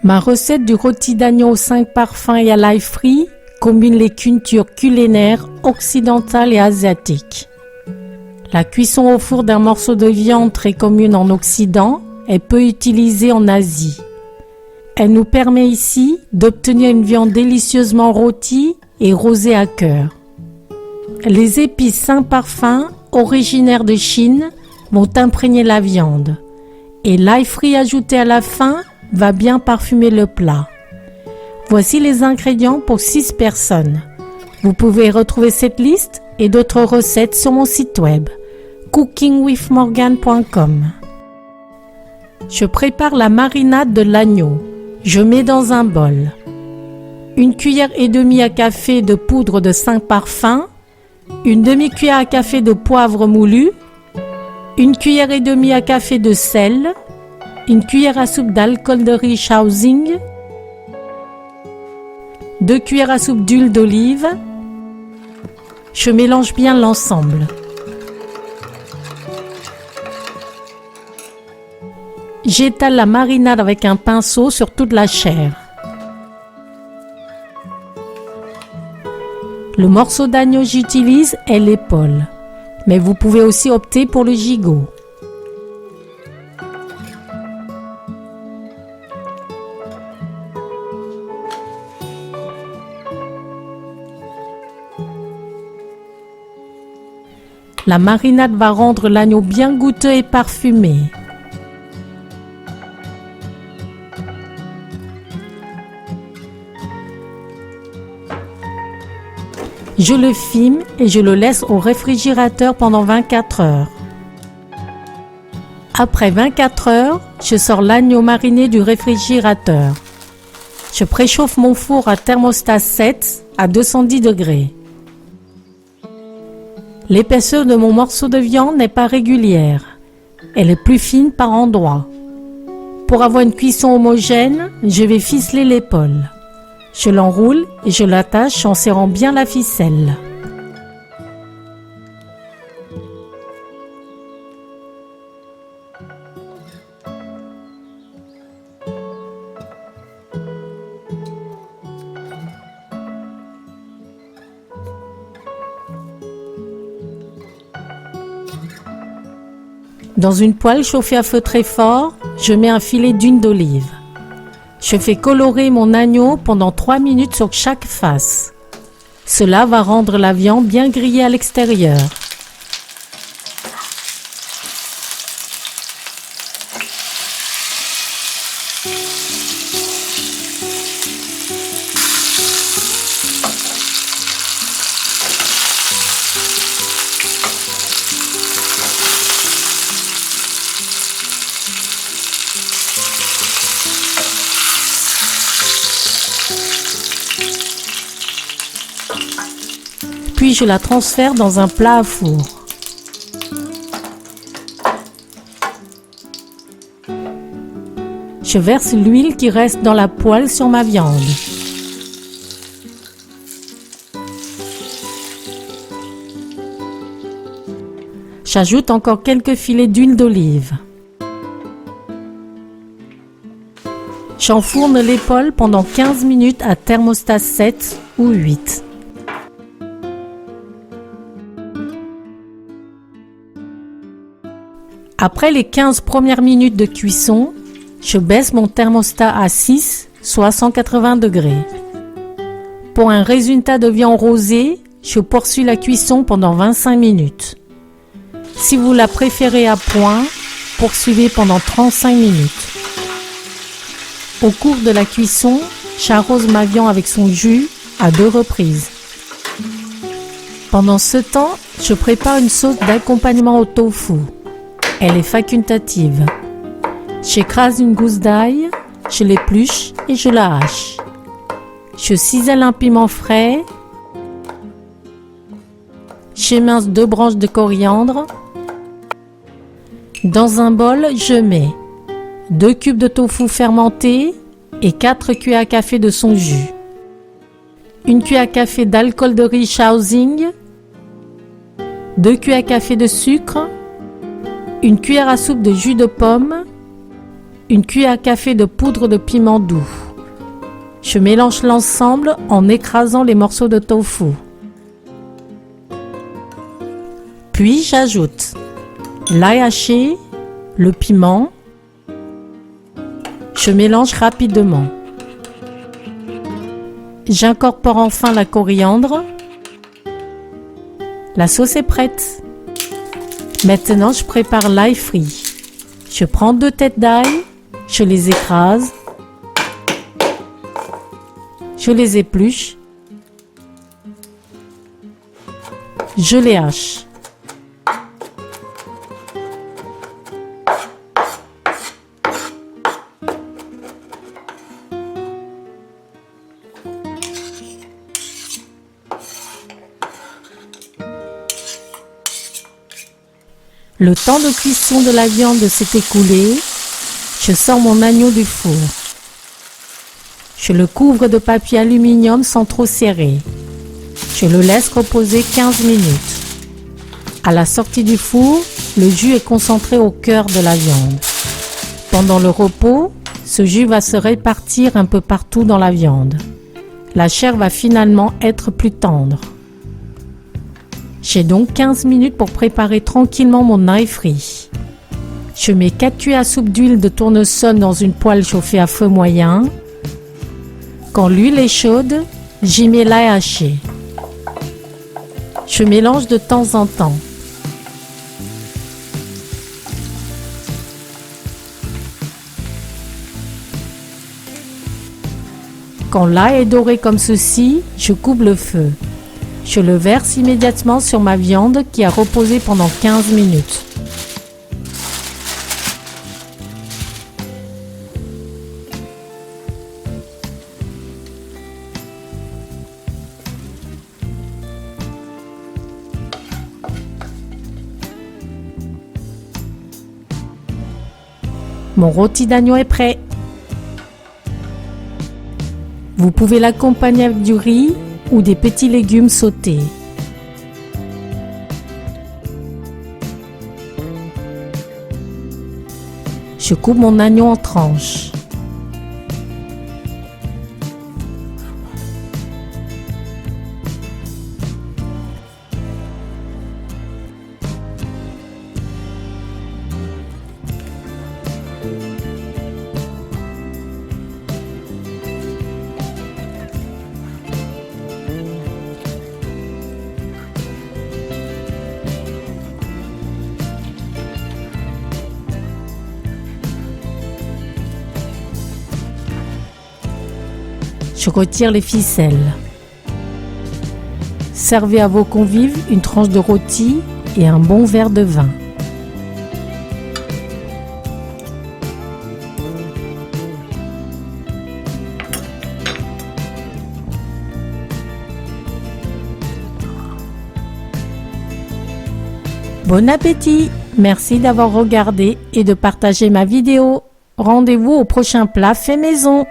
Ma recette du rôti d'agneau aux 5 parfums et à l'ail frit combine les cultures culinaires occidentales et asiatiques. La cuisson au four d'un morceau de viande très commune en Occident est peu utilisée en Asie. Elle nous permet ici d'obtenir une viande délicieusement rôtie et rosée à cœur. Les épices 5 parfums originaires de Chine vont imprégner la viande et l'ail frit ajouté à la fin va bien parfumer le plat. Voici les ingrédients pour 6 personnes. Vous pouvez retrouver cette liste et d'autres recettes sur mon site web cookingwithmorgan.com. Je prépare la marinade de l'agneau. Je mets dans un bol 1,5 cuillère à café de poudre de 5 parfums, 1 demi-cuillère à café de poivre moulu, 1,5 cuillère à café de sel, 1 cuillère à soupe d'alcool de riz Shaoxing, 2 cuillères à soupe d'huile d'olive. Je mélange bien l'ensemble. J'étale la marinade avec un pinceau sur toute la chair. Le morceau d'agneau que j'utilise est l'épaule, mais vous pouvez aussi opter pour le gigot. La marinade va rendre l'agneau bien goûteux et parfumé. Je le filme et je le laisse au réfrigérateur pendant 24 heures. Après 24 heures, je sors l'agneau mariné du réfrigérateur. Je préchauffe mon four à thermostat 7 à 210 degrés. L'épaisseur de mon morceau de viande n'est pas régulière. Elle est plus fine par endroits. Pour avoir une cuisson homogène, je vais ficeler l'épaule. Je l'enroule et je l'attache en serrant bien la ficelle. Dans une poêle chauffée à feu très fort, je mets un filet d'huile d'olive. Je fais colorer mon agneau pendant 3 minutes sur chaque face. Cela va rendre la viande bien grillée à l'extérieur. Puis je la transfère dans un plat à four. Je verse l'huile qui reste dans la poêle sur ma viande. J'ajoute encore quelques filets d'huile d'olive. J'enfourne l'épaule pendant 15 minutes à thermostat 7 ou 8. Après les 15 premières minutes de cuisson, je baisse mon thermostat à 6, soit 180 degrés. Pour un résultat de viande rosée, je poursuis la cuisson pendant 25 minutes. Si vous la préférez à point, poursuivez pendant 35 minutes. Au cours de la cuisson, j'arrose ma viande avec son jus à 2 reprises. Pendant ce temps, je prépare une sauce d'accompagnement au tofu. Elle est facultative. J'écrase une gousse d'ail, je l'épluche et je la hache. Je cisèle un piment frais. J'émince 2 branches de coriandre. Dans un bol, je mets 2 cubes de tofu fermenté et 4 cuillères à café de son jus. 1 cuillère à café d'alcool de riz Shaoxing. 2 cuillères à café de sucre. 1 cuillère à soupe de jus de pomme, une cuillère à café de poudre de piment doux. Je mélange l'ensemble en écrasant les morceaux de tofu. Puis j'ajoute l'ail haché, le piment. Je mélange rapidement. J'incorpore enfin la coriandre. La sauce est prête. Maintenant, je prépare l'ail frit. Je prends 2 têtes d'ail, je les écrase, je les épluche, je les hache. Le temps de cuisson de la viande s'est écoulé. Je sors mon agneau du four. Je le couvre de papier aluminium sans trop serrer. Je le laisse reposer 15 minutes. À la sortie du four, le jus est concentré au cœur de la viande. Pendant le repos, ce jus va se répartir un peu partout dans la viande. La chair va finalement être plus tendre. J'ai donc 15 minutes pour préparer tranquillement mon ail frit. Je mets 4 cuillères à soupe d'huile de tournesol dans une poêle chauffée à feu moyen. Quand l'huile est chaude, j'y mets l'ail haché. Je mélange de temps en temps. Quand l'ail est doré comme ceci, je coupe le feu. Je le verse immédiatement sur ma viande qui a reposé pendant 15 minutes. Mon rôti d'agneau est prêt. Vous pouvez l'accompagner avec du riz ou des petits légumes sautés. Je coupe mon agneau en tranches. Je retire les ficelles. Servez à vos convives une tranche de rôti et un bon verre de vin. Bon appétit! Merci d'avoir regardé et de partager ma vidéo. Rendez-vous au prochain plat fait maison.